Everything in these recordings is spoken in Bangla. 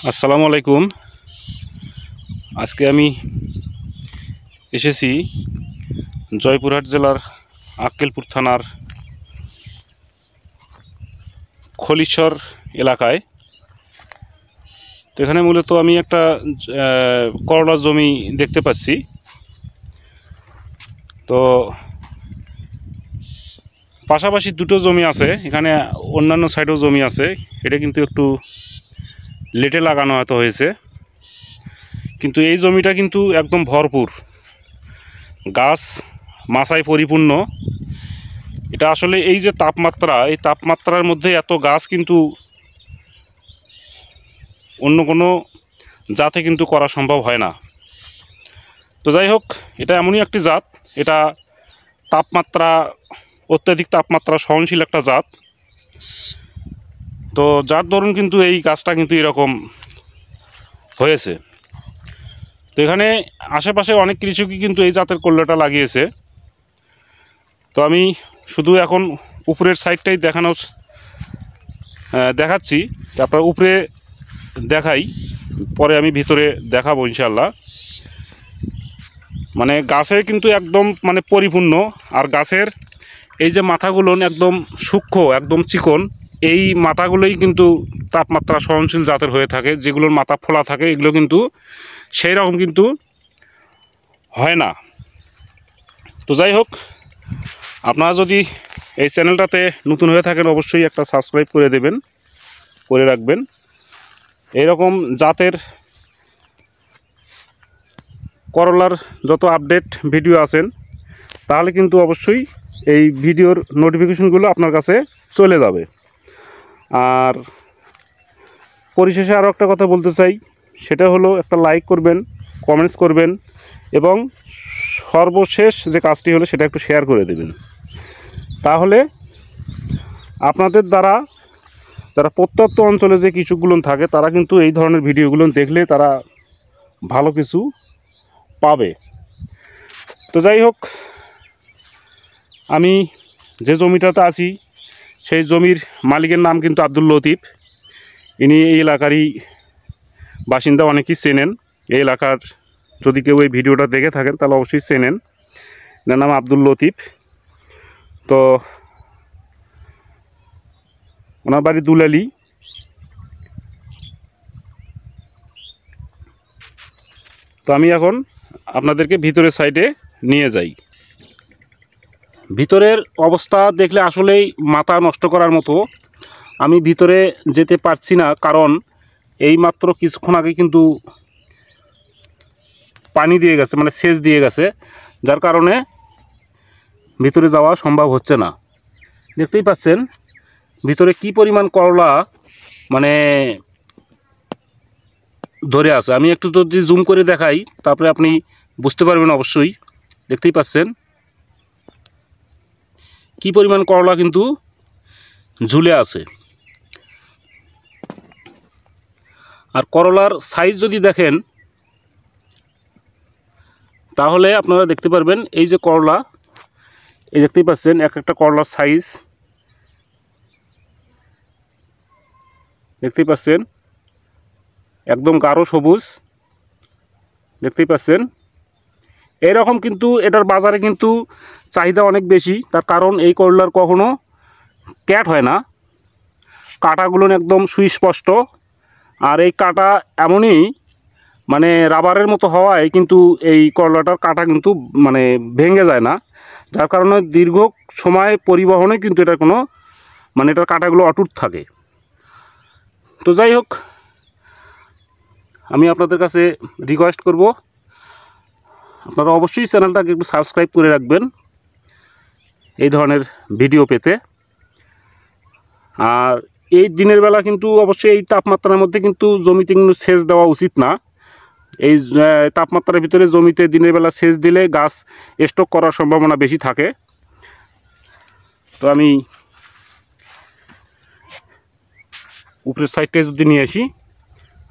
আসসালামু আলাইকুম। আজকে আমি এসেছি জয়পুরহাট জেলার আক্কেলপুর থানার খলিশ্বর এলাকায়। তো এখানে মূলত আমি একটা করলা জমি দেখতে পাচ্ছি। তো পাশাপাশি দুটো জমি আছে, এখানে অন্যান্য সাইডেও জমি আছে। এটা কিন্তু একটু লেটে লাগানো হয়তো হয়েছে, কিন্তু এই জমিটা কিন্তু একদম ভরপুর গাছ মাচায় পরিপূর্ণ। এটা আসলে এই যে তাপমাত্রা, এই তাপমাত্রার মধ্যে এত গাছ কিন্তু অন্য কোনো জাতে কিন্তু করা সম্ভব হয় না। তো যাই হোক, এটা এমনই একটি জাত, এটা অত্যাধিক তাপমাত্রা সহনশীল একটা জাত। তো যার দরুন কিন্তু এই গাছটা কিন্তু এরকম হয়েছে। তো এখানে আশেপাশে অনেক কৃষকই কিন্তু এই জাতের করলাটা লাগিয়েছে। তো আমি শুধু এখন উপরের সাইডটাই দেখাচ্ছি, তারপর উপরে দেখাই, পরে আমি ভিতরে দেখাবো ইনশাল্লাহ। মানে গাছে কিন্তু একদম মানে পরিপূর্ণ, আর গাছের এই যে মাথাগুলো একদম সূক্ষ্ম, একদম চিকন, এই মাথাগুলোই কিন্তু তাপমাত্রা সহনশীল জাতের হয়ে থাকে। যেগুলোর মাথা ফোলা থাকে এগুলো কিন্তু সেই রকম কিন্তু হয় না। তো যাই হোক, আপনারা যদি এই চ্যানেলটাতে নতুন হয়ে থাকেন অবশ্যই একটা সাবস্ক্রাইব করে রাখবেন। এইরকম জাতের করলার যত আপডেট ভিডিও আছেন তাহলে কিন্তু অবশ্যই এই ভিডিওর নোটিফিকেশনগুলো আপনার কাছে চলে যাবে। আর পরিশেষে আরও একটা কথা বলতে চাই, সেটা হলো একটা লাইক করবেন, কমেন্টস করবেন, এবং সর্বশেষ যে কাজটি হলো সেটা একটু শেয়ার করে দেবেন। তাহলে আপনাদের দ্বারা যারা প্রত্যন্ত অঞ্চলে যে কৃষকগুলো থাকে তারা কিন্তু এই ধরনের ভিডিওগুলো দেখলে তারা ভালো কিছু পাবে। তো যাই হোক, আমি যে জমিটাতে আছি সেই জমির মালিকের নাম কিন্তু আব্দুল লতিফ। ইনি এই এলাকারই বাসিন্দা, অনেকেই চেনেন। এই এলাকার যদি কেউ এই ভিডিওটা দেখে থাকেন তাহলে অবশ্যই চেনেন, এনার নাম আব্দুল লতিফ। তো ওনার বাড়ি দুলালি। তো আমি এখন আপনাদেরকে ভিতরের সাইডে নিয়ে যাই। ভিতরের অবস্থা দেখলে আসলেই মাথা নষ্ট করার মতো। আমি ভিতরে যেতে পারছি না, কারণ এইমাত্র কিছুক্ষণ আগে কিন্তু পানি দিয়ে গেছে, মানে সেচ দিয়ে গেছে, যার কারণে ভিতরে যাওয়া সম্ভব হচ্ছে না। দেখতেই পাচ্ছেন ভিতরে কি পরিমাণ করলা মানে ধরে আছে। আমি একটু যদি জুম করে দেখাই তারপরে আপনি বুঝতে পারবেন অবশ্যই। দেখতেই পাচ্ছেন কি পরিমাণ করলা কিন্তু ঝুলে আছে। আর করলার সাইজ যদি দেখেন তাহলে আপনারা দেখতে পারবেন, এই যে করলা, এই দেখতেই পাচ্ছেন এক একটা করলার সাইজ দেখতেই পাচ্ছেন, একদম গাঢ় সবুজ। দেখতেই পাচ্ছেন এইরকম কিন্তু এটার বাজারে কিন্তু চাহিদা অনেক বেশি। তার কারণ এই করলার কখনো ক্যাট হয় না, কাঁটাগুলো একদম সুস্পষ্ট। আর এই কাঁটা এমনই মানে রাবারের মতো হওয়ায় কিন্তু এই করলাটার কাঁটা কিন্তু মানে ভেঙে যায় না, যার কারণে দীর্ঘ সময় পরিবহনে কিন্তু এটার কোনো মানে এটার কাঁটাগুলো অটুট থাকে। তো যাই হোক, আমি আপনাদের কাছে রিকোয়েস্ট করব আপনারা অবশ্যই চ্যানেলটাকে একটু সাবস্ক্রাইব করে রাখবেন এই ধরনের ভিডিও পেতে। আর এই দিনের বেলা কিন্তু অবশ্যই এই তাপমাত্রার মধ্যে কিন্তু জমিতে কিন্তু সেচ দেওয়া উচিত না। এই তাপমাত্রার ভিতরে জমিতে দিনের বেলা সেচ দিলে গাছ স্টক করার সম্ভাবনা বেশি থাকে। তো আমি উপরের সাইডটায় যদি নিয়ে আসি,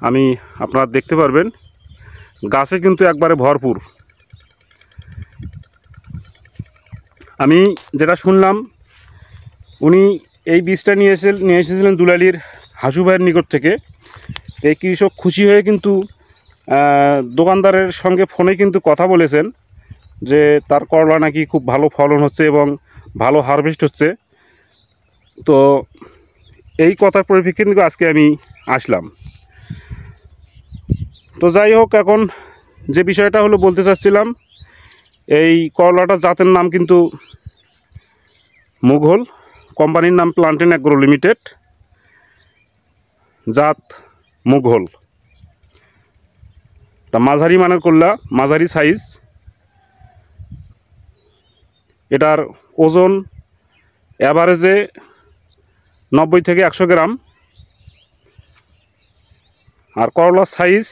আমি আপনারা দেখতে পারবেন গাছে কিন্তু একবারে ভরপুর। আমি যেটা শুনলাম, উনি এই বীজটা নিয়ে এসেছিলেন দুলালির হাসু ভাইয়ের নিকট থেকে। এই কৃষক খুশি হয়ে কিন্তু দোকানদারের সঙ্গে ফোনে কিন্তু কথা বলেছেন যে তার করলা নাকি খুব ভালো ফলন হচ্ছে এবং ভালো হারভেস্ট হচ্ছে। তো এই কথার পরিপ্রেক্ষিতে কিন্তু আজকে আমি আসলাম। তো যাই হোক, এখন যে বিষয়টা হলো বলতে চাচ্ছিলাম, এই করলাটার জাতের নাম কিন্তু মুঘল, কোম্পানির নাম প্লান্টেন অ্যাগ্রো লিমিটেড, জাত মুঘল। তা মাঝারি মানের করলা, মাঝারি সাইজ। এটার ওজন অ্যাভারেজে 90 থেকে 100 গ্রাম, আর করলার সাইজ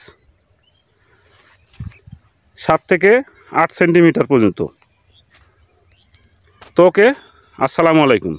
7 থেকে 8 সেন্টিমিটার পর্যন্ত। তো ওকে, আসসালামু আলাইকুম।